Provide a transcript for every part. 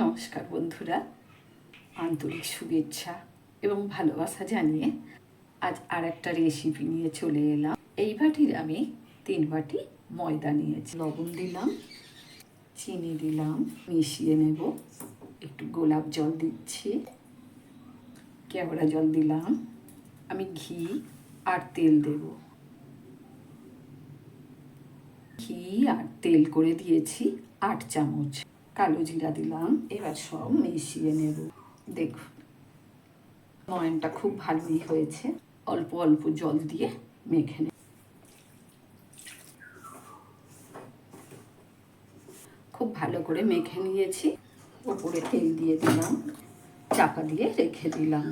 নমস্কার বন্ধুরা, আন্তরিক শুভেচ্ছা এবং ভালোবাসা জানিয়ে আজ আর একটা রেসিপি নিয়ে চলে এলাম। এই বাটির আমি 3 বাটি ময়দা নিয়েছি। লবণ দিলাম, চিনি দিলাম, মিশিয়ে নেব। একটু গোলাপ জল দিচ্ছি, কেওড়া জল দিলাম। আমি ঘি আর তেল দেব। ঘি আর তেল করে দিয়েছি 8 চামচ। কালো জিরা দিলাম। এবার সব মিশিয়ে নেব। দেখুন ময়ানটা খুব ভালোই হয়েছে। অল্প অল্প জল দিয়ে মেখে নেব। খুব ভালো করে মেখে নিয়েছি। ওপরে তেল দিয়ে দিলাম, চাপা দিয়ে রেখে দিলাম।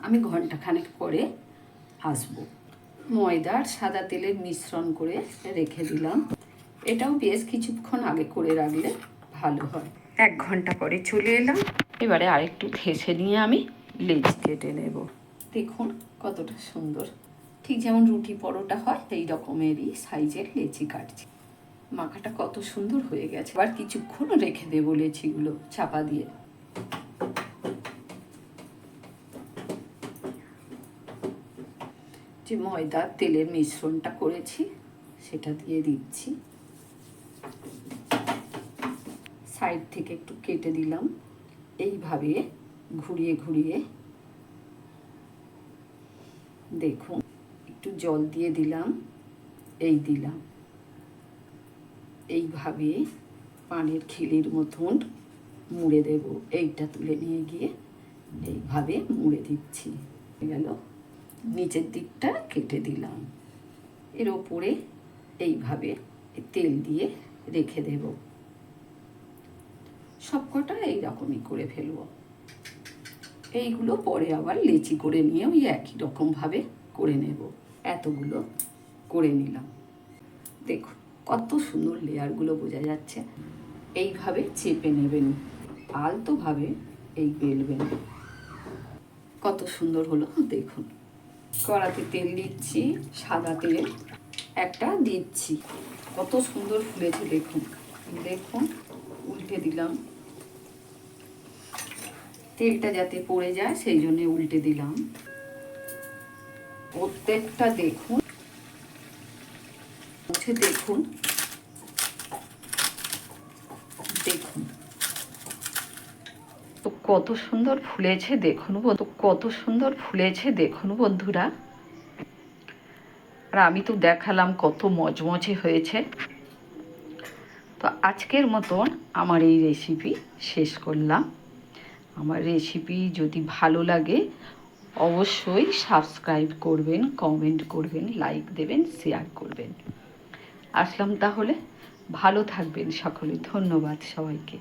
আমি ঘন্টাখানেক পরে আসবো। ময়দার সাদা তেলের মিশ্রণ করে রেখে দিলাম। এটাও বেশ কিছুক্ষণ আগে করে রাখলে ভালো হয়। 1 ঘন্টা পরে চলে এলাম। এবারে আরেকটু ঘেঁষে নিয়ে আমি লেচি কেটে নেব। দেখুন কতটা সুন্দর, ঠিক যেমন রুটি পরোটা হয় সেই রকমেরই সাইজের লেচি কাটছি। মাখাটা কত সুন্দর হয়ে গেছে। এবার কিছুক্ষণ রেখে দেবো লেচিগুলো চাপা দিয়ে। যে ময়দা তেলের মিশ্রণটা করেছি সেটা দিয়ে দিচ্ছি। সাইড থেকে একটু কেটে দিলাম। এইভাবে ঘুরিয়ে ঘুরিয়ে দেখুন, একটু জল দিয়ে দিলাম, এই দিলাম। এইভাবে পানের খিলির মতন মুড়ে দেব। এইটা তুলে নিয়ে গিয়ে এইভাবে মুড়ে দিচ্ছি। গেল, নিচের দিকটা কেটে দিলাম। এর ওপরে এইভাবে তেল দিয়ে রেখে দেব। সবকটা এইরকমই করে ফেলবো। এইগুলো পরে আবার লেচি করে নিয়ে ওই একই রকমভাবে করে নেব। এতগুলো করে নিলাম। দেখুন কত সুন্দর লেয়ারগুলো বোঝা যাচ্ছে। এইভাবে চেপে নেবেন, আলতোভাবে এই বেলবেন। কত সুন্দর হলো দেখুন। কড়াতে তেল দিচ্ছি, সাদা তেল একটা দিচ্ছি। কত সুন্দর ফুলেছে দেখুন। দেখুন উল্টে দিলাম। তেলটা যাতে পড়ে যায় সেই জন্য উল্টে দিলাম। প্রত্যেকটা দেখুন, দেখুন দেখুন তো কত সুন্দর ফুলেছে দেখুন। কত সুন্দর ফুলেছে দেখুন বন্ধুরা। আর আমি তো দেখালাম কত মচমচে হয়েছে। তো আজকের মতন আমার এই রেসিপি শেষ করলাম। আমার রেসিপি যদি ভালো লাগে অবশ্যই সাবস্ক্রাইব করবেন, কমেন্ট করবেন, লাইক দেবেন, শেয়ার করবেন। আসলাম তাহলে, ভালো থাকবেন সকলে। ধন্যবাদ সবাইকে।